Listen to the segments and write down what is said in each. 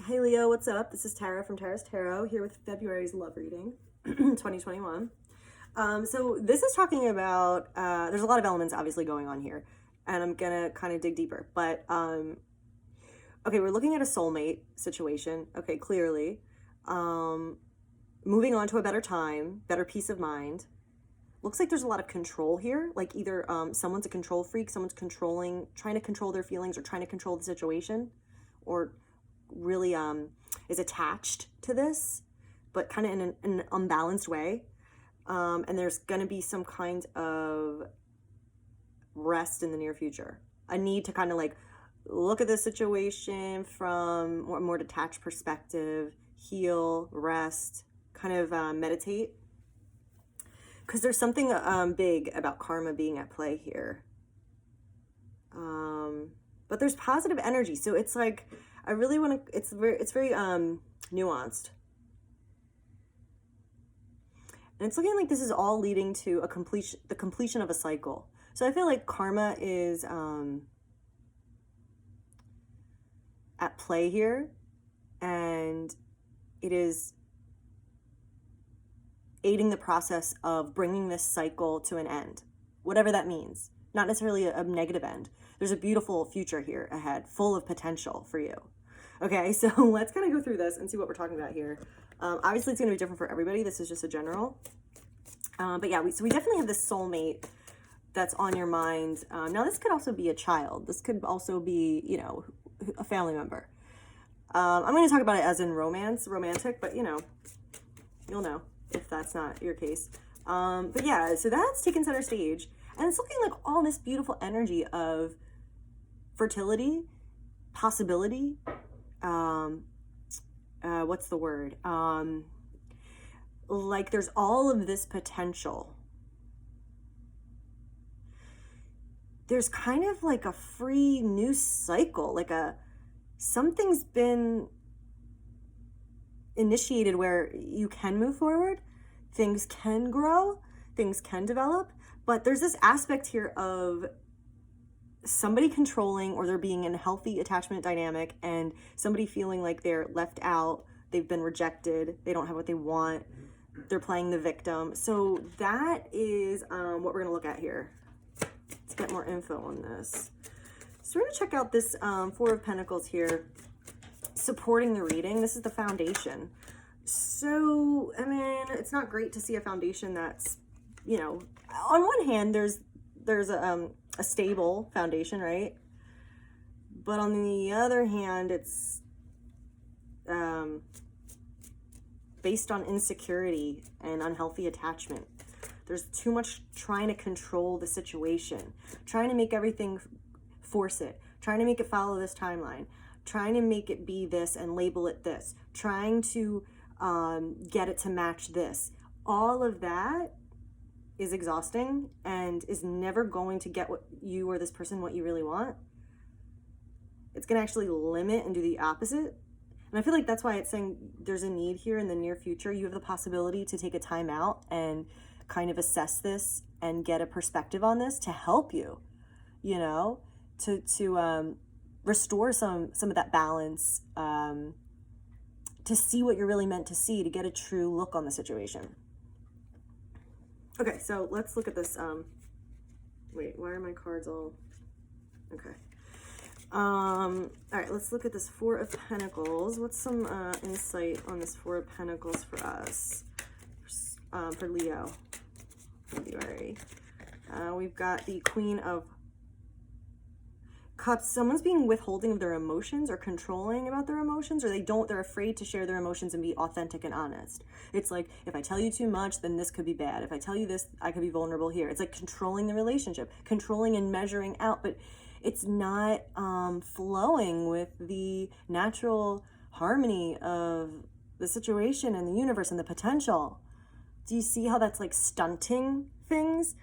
Hey Leo, what's up? This is Tara from Tara's Tarot here with February's love reading 2021. So this is talking about, there's a lot of elements obviously going on here, and I'm gonna kind of dig deeper. But okay, we're looking at a soulmate situation. Okay, clearly. Moving on to a better time, better peace of mind. Looks like there's a lot of control here. Like either someone's a control freak, someone's trying to control their feelings or trying to control the situation, or really is attached to this, but kind of in an unbalanced way. And there's going to be some kind of rest in the near future. A need to kind of like look at the situation from a more detached perspective, heal, rest, kind of meditate. Because there's something big about karma being at play here. But there's positive energy. So it's like, I really want to, it's very nuanced. And it's looking like this is all leading to the completion of a cycle. So I feel like karma is at play here, and it is aiding the process of bringing this cycle to an end, whatever that means. Not necessarily a negative end. There's a beautiful future here ahead, full of potential for you. Okay, so let's kind of go through this and see what we're talking about here. Obviously, it's going to be different for everybody. This is just a general. But yeah, we definitely have this soulmate that's on your mind. Now, this could also be a child. This could also be, you know, a family member. I'm going to talk about it as in romantic, but, you know, you'll know if that's not your case. But yeah, so that's taken center stage. And it's looking like all this beautiful energy of fertility, possibility, what's the word? Like there's all of this potential. There's kind of like a free new cycle, like something's been initiated where you can move forward, things can grow, things can develop, but there's this aspect here of somebody controlling, or there being a healthy attachment dynamic, and somebody feeling like they're left out, they've been rejected, they don't have what they want, they're playing the victim. So that is what we're going to look at here. Let's get more info on this. So we're going to check out this Four of Pentacles here, supporting the reading. This is the foundation. So, I mean, it's not great to see a foundation that's, you know, on one hand, there's a stable foundation, right? But on the other hand, it's based on insecurity and unhealthy attachment. There's too much trying to control the situation, trying to make everything force it, trying to make it follow this timeline, trying to make it be this and label it this, trying to get it to match this. All of that is exhausting and is never going to get what you or this person what you really want. It's going to actually limit and do the opposite. And I feel like that's why it's saying there's a need here in the near future. You have the possibility to take a time out and kind of assess this and get a perspective on this to help you, you know, to restore some of that balance, to see what you're really meant to see, to get a true look on the situation. Okay, so let's look at this. Wait, why are my cards all... Okay. All right, let's look at this Four of Pentacles. What's some insight on this Four of Pentacles for us? For Leo, February. We've got the Queen of Cups. Someone's being withholding of their emotions or controlling about their emotions, or they're afraid to share their emotions and be authentic and honest. It's like, if I tell you too much, then this could be bad. If I tell you this, I could be vulnerable here. It's like controlling the relationship, controlling and measuring out, but it's not flowing with the natural harmony of the situation and the universe and the potential. Do you see how that's like stunting things?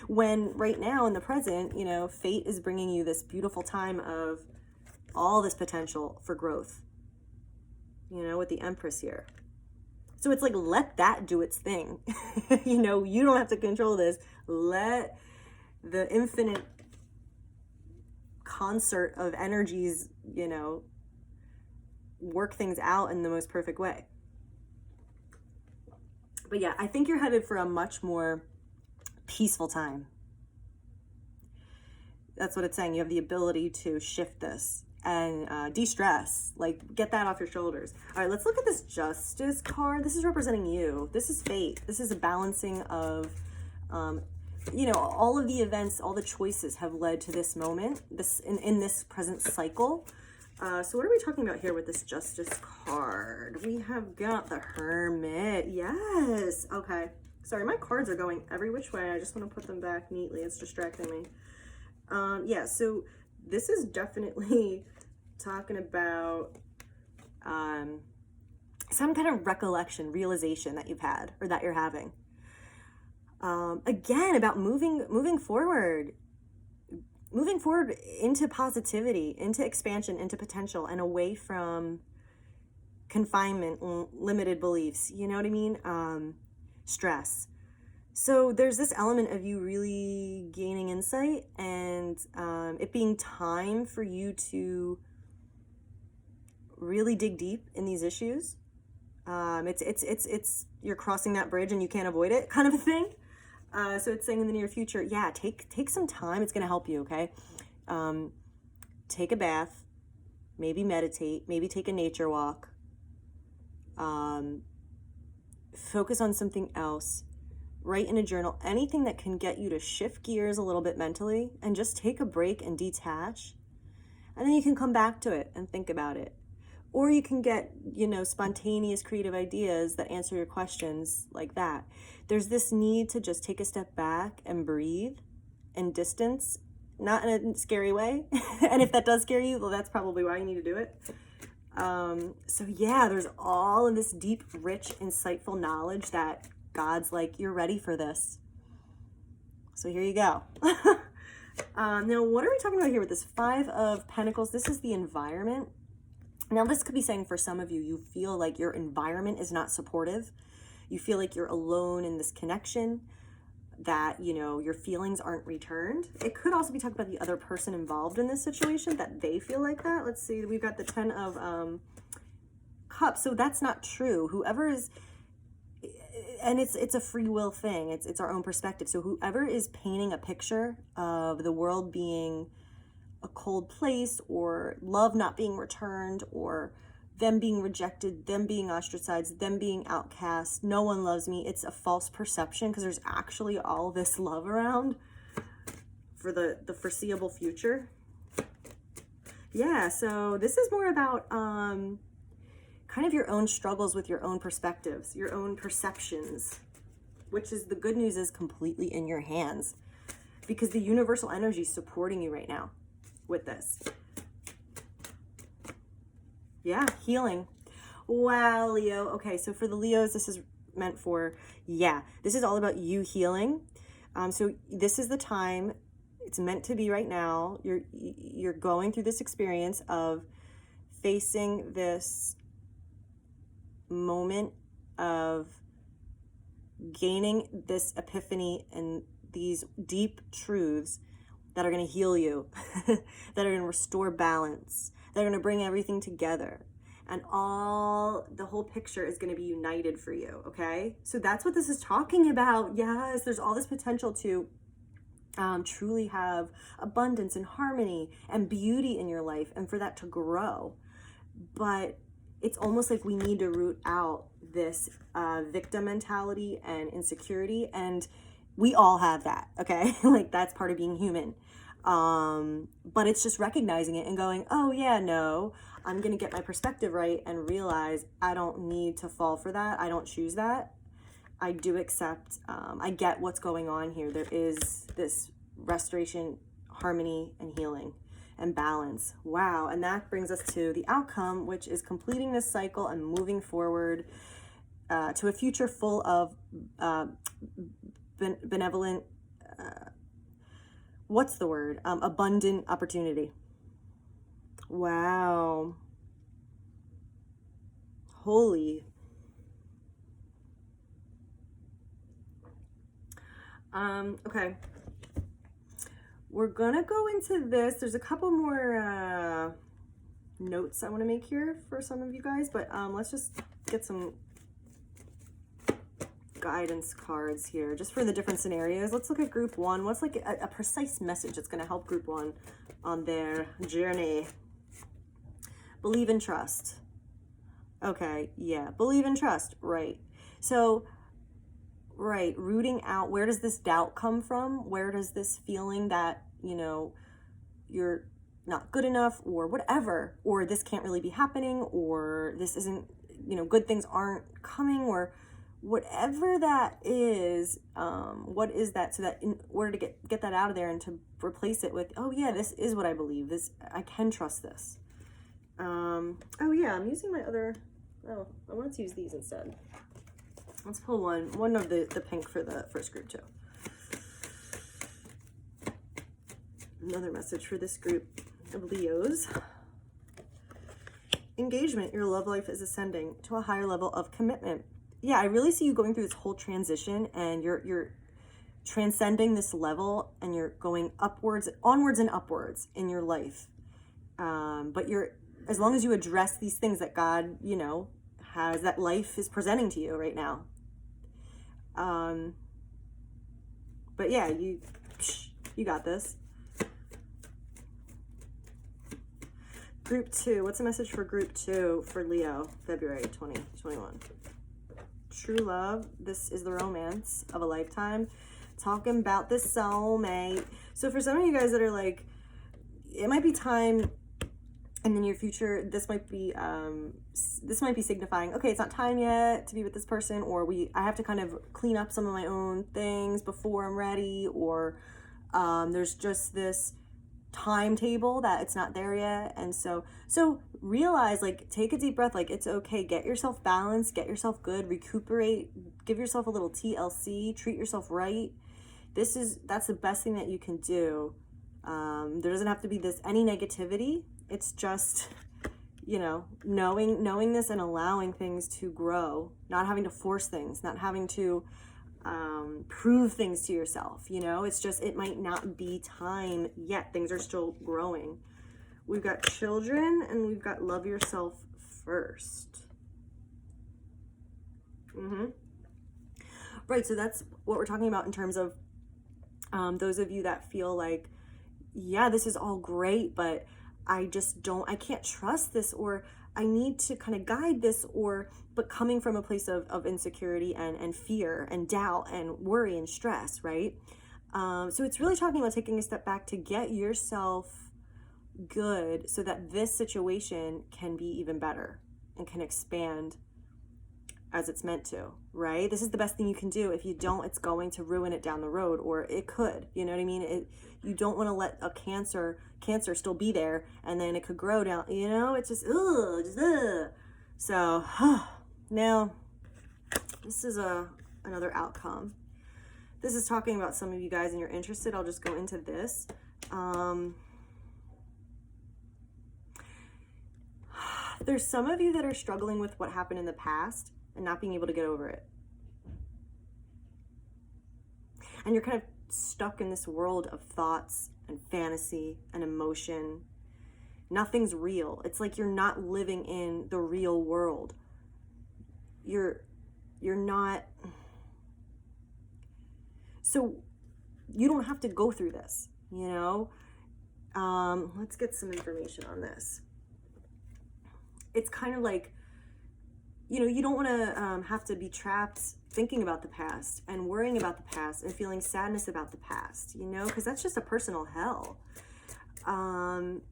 When right now in the present, you know, fate is bringing you this beautiful time of all this potential for growth, you know, with the Empress here. So it's like, let that do its thing. You know, you don't have to control this. Let the infinite concert of energies, you know, work things out in the most perfect way. But yeah, I think you're headed for a much more peaceful time. That's what it's saying. You have the ability to shift this and de-stress, like get that off your shoulders. All right, let's look at this Justice card. This is representing you. This is fate. This is a balancing of, you know, all of the events, all the choices have led to this moment, this in this present cycle. So what are we talking about here with this Justice card? We have got the Hermit. Yes. Okay. Sorry, my cards are going every which way. I just want to put them back neatly. It's distracting me. Yeah, so this is definitely talking about some kind of recollection, realization that you've had or that you're having. Again, about moving forward into positivity, into expansion, into potential, and away from confinement, limited beliefs. You know what I mean? Stress. So there's this element of you really gaining insight and it being time for you to really dig deep in these issues. It's you're crossing that bridge and you can't avoid it, kind of a thing. So it's saying in the near future, yeah, take some time. It's going to help you, okay? Take a bath, maybe meditate, maybe take a nature walk. Focus on something else. Write in a journal, anything that can get you to shift gears a little bit mentally and just take a break and detach. And then you can come back to it and think about it. Or you can get, you know, spontaneous creative ideas that answer your questions like that. There's this need to just take a step back and breathe and distance, not in a scary way. And if that does scare you, well, that's probably why you need to do it. So yeah, there's all of this deep, rich, insightful knowledge that God's like, you're ready for this. So here you go. Now, what are we talking about here with this Five of Pentacles? This is the environment. Now, this could be saying for some of you, you feel like your environment is not supportive. You feel like you're alone in this connection, that, you know, your feelings aren't returned. It could also be talking about the other person involved in this situation, that they feel like that. Let's see, we've got the Ten of Cups. So that's not true. Whoever is... And it's a free will thing. It's our own perspective. So whoever is painting a picture of the world being a cold place, or love not being returned, or them being rejected, them being ostracized, them being outcast, no one loves me, it's a false perception, because there's actually all this love around for the foreseeable future. Yeah, so this is more about kind of your own struggles with your own perspectives, your own perceptions, which is, the good news is, completely in your hands, because the universal energy is supporting you right now with this. Yeah, healing. Wow, Leo. Okay, so for the Leos, this is meant for, yeah, this is all about you healing. So this is the time, it's meant to be right now. You're going through this experience of facing this moment of gaining this epiphany and these deep truths that are going to heal you, that are going to restore balance, that are going to bring everything together, and the whole picture is going to be united for you. Okay, so that's what this is talking about. Yes, there's all this potential to truly have abundance and harmony and beauty in your life, and for that to grow. But it's almost like we need to root out this victim mentality and insecurity, and we all have that, okay? Like, that's part of being human. But it's just recognizing it and going, oh yeah, no, I'm gonna get my perspective right and realize I don't need to fall for that. I don't choose that. I do accept, I get what's going on here. There is this restoration, harmony, and healing and balance. Wow. And that brings us to the outcome, which is completing this cycle and moving forward to a future full of benevolent, what's the word? Abundant opportunity. Wow. Holy. Okay. we're gonna go into this. There's a couple more notes I want to make here for some of you guys, but let's just get some guidance cards here just for the different scenarios. Let's look at group one. What's like a precise message that's going to help group one on their journey? Believe and trust. Okay, yeah, believe and trust, right. So, right, rooting out, where does this doubt come from? Where does this feeling that, you know, you're not good enough or whatever, or this can't really be happening, or this isn't, you know, good things aren't coming, or whatever that is, what is that? So that in order to get that out of there and to replace it with, oh yeah, this is what I believe, this, I can trust this. Oh yeah, I'm using my other, oh, I wanted to use these instead. Let's pull one of the pink for the first group too. Another message for this group of Leos. Engagement, your love life is ascending to a higher level of commitment. Yeah, I really see you going through this whole transition, and you're transcending this level, and you're going upwards, onwards and upwards in your life. But as long as you address these things that God, you know, has, that life is presenting to you right now. But yeah, you got this. Group 2, what's a message for group 2 for Leo, February 2021? True love, this is the romance of a lifetime. Talking about the soulmate. So for some of you guys that are like, it might be time in the near future, this might be signifying, okay, it's not time yet to be with this person, or I have to kind of clean up some of my own things before I'm ready, or there's just this timetable that it's not there yet. And so realize, like, take a deep breath, like, it's okay, get yourself balanced, get yourself good, recuperate, give yourself a little TLC, treat yourself right. That's the best thing that you can do. There doesn't have to be any negativity. It's just, you know, knowing this and allowing things to grow, not having to force things, not having to prove things to yourself. You know, it's just, it might not be time yet. Things are still growing. We've got children, and we've got love yourself first. Right, so that's what we're talking about in terms of those of you that feel like, yeah, this is all great, but I can't trust this, or I need to kind of guide this, but coming from a place of insecurity and fear and doubt and worry and stress, right? So it's really talking about taking a step back to get yourself good so that this situation can be even better and can expand as it's meant to, right? This is the best thing you can do. If you don't, it's going to ruin it down the road, or it could, you know what I mean? You don't want to let a cancer still be there, and then it could grow down, you know? It's just, So, now, this is another outcome. This is talking about some of you guys, and you're interested. I'll just go into this. There's some of you that are struggling with what happened in the past and not being able to get over it. And you're kind of stuck in this world of thoughts and fantasy and emotion. Nothing's real. It's like you're not living in the real world. You're not. So you don't have to go through this, you know? Let's get some information on this. It's kind of like, you know, you don't want to have to be trapped thinking about the past and worrying about the past and feeling sadness about the past, you know, because that's just a personal hell. Some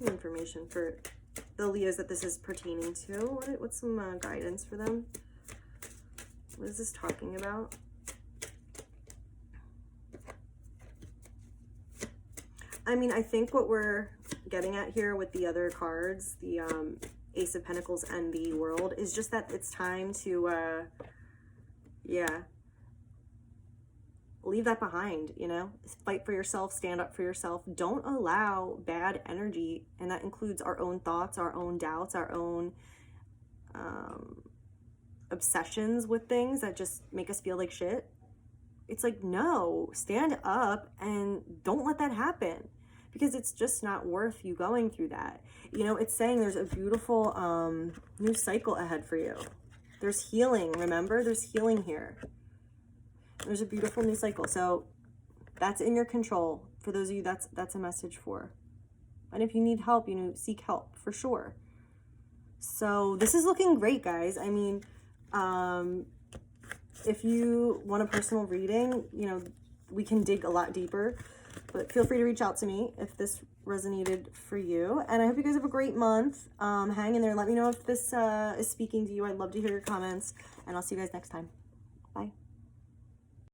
information for the Leos that this is pertaining to. What's some guidance for them? What is this talking about? I mean, I think what we're getting at here with the other cards, the Ace of Pentacles and the World, is just that it's time to, leave that behind, you know? Fight for yourself, stand up for yourself. Don't allow bad energy, and that includes our own thoughts, our own doubts, our own obsessions with things that just make us feel like shit. It's like, no, stand up and don't let that happen, because it's just not worth you going through that. You know, it's saying there's a beautiful new cycle ahead for you. There's healing, remember? There's healing here. There's a beautiful new cycle. So that's in your control. For those of you, that's a message for. And if you need help, you know, seek help for sure. So this is looking great, guys. I mean, if you want a personal reading, you know, we can dig a lot deeper, but feel free to reach out to me if this resonated for you. And I hope you guys have a great month. Hang in there. Let me know if this is speaking to you. I'd love to hear your comments, and I'll see you guys next time.